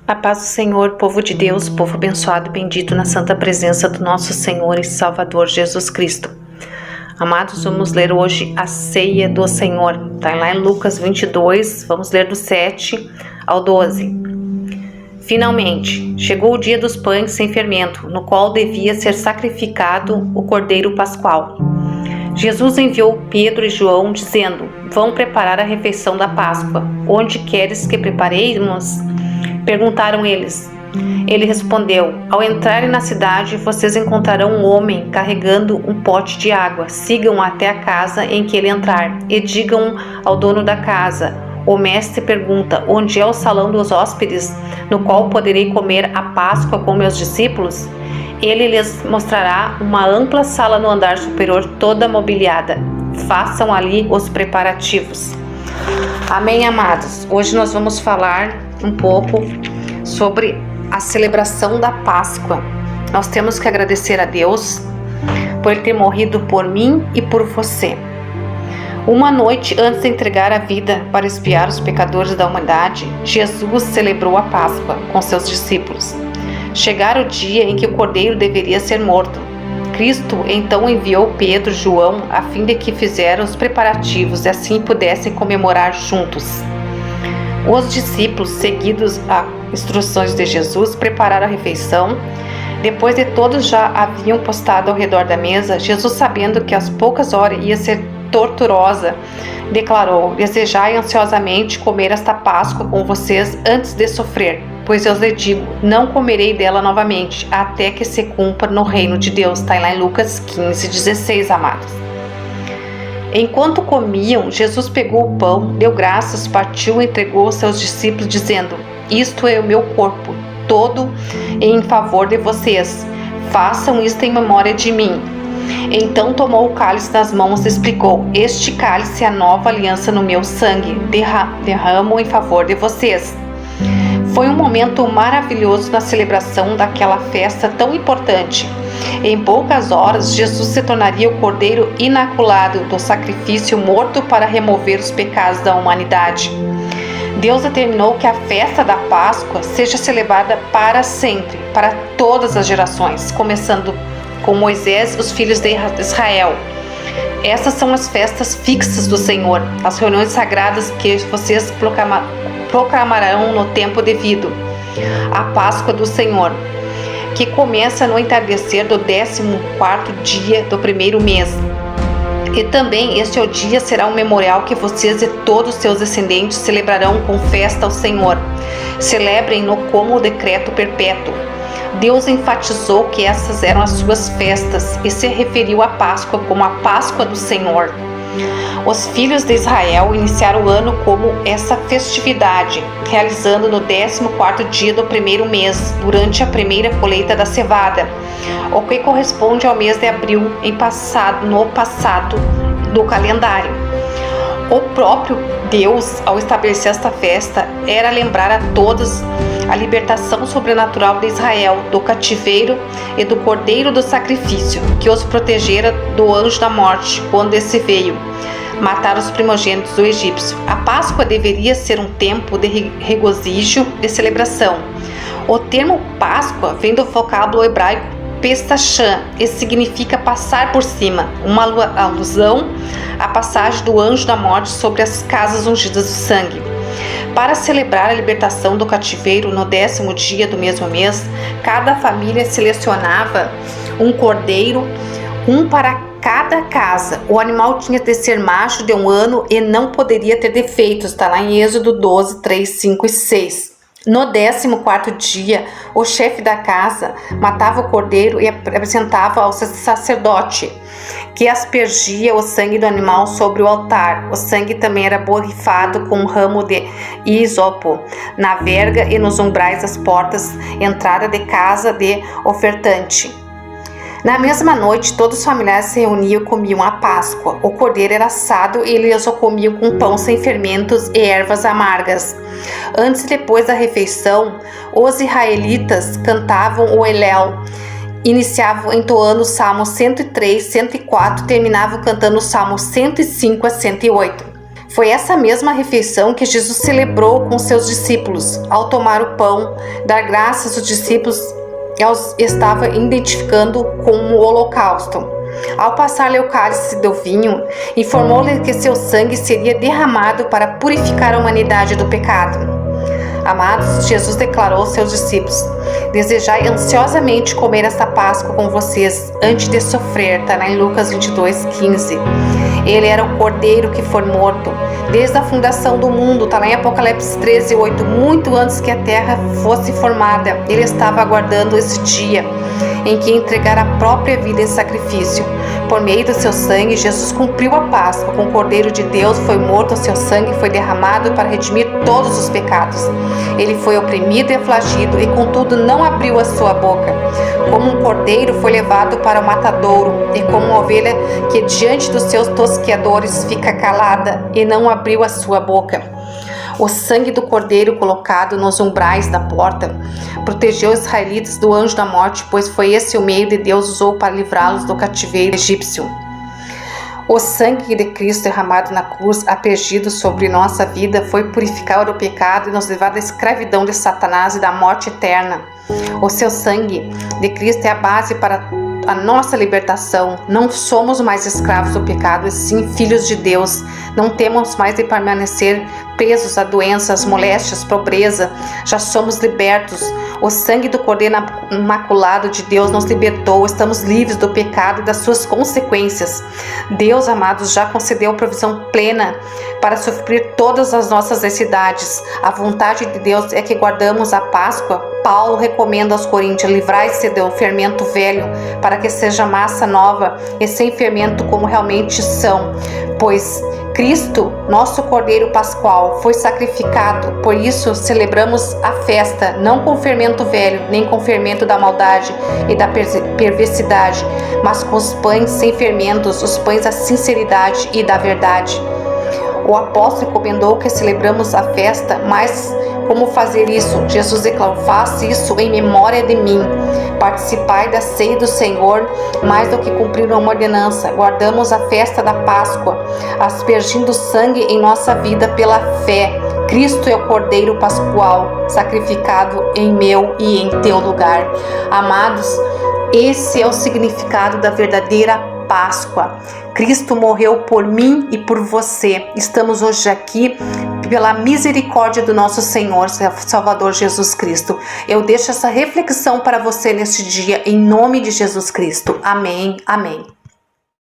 A paz do Senhor, povo de Deus, povo abençoado e bendito na santa presença do nosso Senhor e Salvador Jesus Cristo. Amados, vamos ler hoje a ceia do Senhor. Está lá em Lucas 22, vamos ler do 7 ao 12. Finalmente, chegou o dia dos pães sem fermento, no qual devia ser sacrificado o Cordeiro Pascual. Jesus enviou Pedro e João, dizendo: Vão preparar a refeição da Páscoa. Onde queres que preparemos? Perguntaram eles. Ele respondeu: Ao entrarem na cidade, vocês encontrarão um homem carregando um pote de água. Sigam até a casa em que ele entrar e digam ao dono da casa: O mestre pergunta: Onde é o salão dos hóspedes, no qual poderei comer a Páscoa com meus discípulos? Ele lhes mostrará uma ampla sala no andar superior, toda mobiliada. Façam ali os preparativos. Amém, amados? Hoje nós vamos falar um pouco sobre a celebração da Páscoa. Nós temos que agradecer a Deus por Ele ter morrido por mim e por você. Uma noite antes de entregar a vida para expiar os pecadores da humanidade, Jesus celebrou a Páscoa com seus discípulos. Chegara o dia em que o cordeiro deveria ser morto. Cristo então enviou Pedro e João a fim de que fizeram os preparativos e assim pudessem comemorar juntos. Os discípulos, seguidos as instruções de Jesus, prepararam a refeição. Depois de todos já haviam postado ao redor da mesa, Jesus, sabendo que às poucas horas ia ser torturosa, declarou: Desejai ansiosamente comer esta Páscoa com vocês antes de sofrer. Pois eu lhes digo, não comerei dela novamente, até que se cumpra no reino de Deus. Está lá em Lucas 15:16, amados. Enquanto comiam, Jesus pegou o pão, deu graças, partiu e entregou aos seus discípulos, dizendo: Isto é o meu corpo, todo em favor de vocês. Façam isto em memória de mim. Então tomou o cálice nas mãos e explicou: Este cálice é a nova aliança no meu sangue, derramo em favor de vocês. Foi um momento maravilhoso na celebração daquela festa tão importante. Em poucas horas, Jesus se tornaria o Cordeiro imaculado do sacrifício morto para remover os pecados da humanidade. Deus determinou que a festa da Páscoa seja celebrada para sempre, para todas as gerações, começando com Moisés e os filhos de Israel. Essas são as festas fixas do Senhor, as reuniões sagradas que vocês proclamarão no tempo devido. A Páscoa do Senhor, que começa no entardecer do 14º dia do primeiro mês. E também este dia será um memorial que vocês e todos os seus descendentes celebrarão com festa ao Senhor. Celebrem-no como decreto perpétuo. Deus enfatizou que essas eram as suas festas e se referiu à Páscoa como a Páscoa do Senhor. Os filhos de Israel iniciaram o ano como essa festividade, realizando no 14º dia do primeiro mês, durante a primeira colheita da cevada, o que corresponde ao mês de abril no passado do calendário. O próprio Deus, ao estabelecer esta festa, era lembrar a todos a libertação sobrenatural de Israel do cativeiro e do cordeiro do sacrifício, que os protegera do anjo da morte quando esse veio matar os primogênitos do egípcio. A Páscoa deveria ser um tempo de regozijo e celebração. O termo Páscoa vem do vocábulo hebraico Pestachã e significa passar por cima, uma alusão à passagem do anjo da morte sobre as casas ungidas do sangue. Para celebrar a libertação do cativeiro no 10º dia do mesmo mês, cada família selecionava um cordeiro, um para cada casa. O animal tinha de ser macho de 1 ano e não poderia ter defeitos. Está lá em Êxodo 12, 3, 5 e 6. No 14º dia, o chefe da casa matava o cordeiro e apresentava ao sacerdote, que aspergia o sangue do animal sobre o altar. O sangue também era borrifado com um ramo de hisopo na verga e nos umbrais das portas, entrada de casa de ofertante. Na mesma noite, todos os familiares se reuniam e comiam a Páscoa. O cordeiro era assado e eles o comiam com pão sem fermentos e ervas amargas. Antes e depois da refeição, os israelitas cantavam o Elel, iniciavam entoando o Salmo 103, 104, terminavam cantando o Salmo 105 a 108. Foi essa mesma refeição que Jesus celebrou com seus discípulos. Ao tomar o pão, dar graças aos discípulos, estava identificando como o holocausto. Ao passar-lhe o cálice do vinho, informou-lhe que seu sangue seria derramado para purificar a humanidade do pecado. Amados, Jesus declarou aos seus discípulos: desejai ansiosamente comer esta Páscoa com vocês antes de sofrer. Está lá em Lucas 22:15. Ele era o cordeiro que foi morto desde a fundação do mundo. Está lá em Apocalipse 13:8. Muito antes que a terra fosse formada, ele estava aguardando esse dia em que entregar a própria vida em sacrifício. Por meio do seu sangue, Jesus cumpriu a Páscoa. Com o Cordeiro de Deus foi morto, o seu sangue foi derramado para redimir todos os pecados. Ele foi oprimido e afligido e contudo não abriu a sua boca. Como um cordeiro foi levado para o matadouro, e como uma ovelha que diante dos seus tosqueadores fica calada e não abriu a sua boca. O sangue do cordeiro colocado nos umbrais da porta protegeu os israelitas do anjo da morte, pois foi esse o meio que Deus usou para livrá-los do cativeiro egípcio. O sangue de Cristo derramado na cruz, aspergido sobre nossa vida, foi purificar o pecado e nos levar da escravidão de Satanás e da morte eterna. O seu sangue de Cristo é a base para a nossa libertação. Não somos mais escravos do pecado, e sim filhos de Deus. Não temos mais de permanecer presos a doenças, moléstias, pobreza. Já somos libertos. O sangue do Cordeiro Imaculado de Deus nos libertou. Estamos livres do pecado e das suas consequências. Deus, amados, já concedeu provisão plena para suprir todas as nossas necessidades. A vontade de Deus é que guardamos a Páscoa. Paulo recomenda aos Coríntios: livrai-se do fermento velho, para que seja massa nova e sem fermento como realmente são. Pois Cristo, nosso Cordeiro Pascual, foi sacrificado. Por isso celebramos a festa, não com fermento velho, nem com fermento da maldade e da perversidade, mas com os pães sem fermentos, os pães da sinceridade e da verdade. O apóstolo recomendou que celebramos a festa, mas como fazer isso? Jesus declarou: faça isso em memória de mim. Participai da ceia do Senhor, mais do que cumprir uma ordenança. Guardamos a festa da Páscoa, aspergindo sangue em nossa vida pela fé. Cristo é o Cordeiro Pascual, sacrificado em meu e em teu lugar. Amados, esse é o significado da verdadeira Páscoa. Cristo morreu por mim e por você. Estamos hoje aqui pela misericórdia do nosso Senhor, Salvador Jesus Cristo. Eu deixo essa reflexão para você neste dia, em nome de Jesus Cristo. Amém, amém.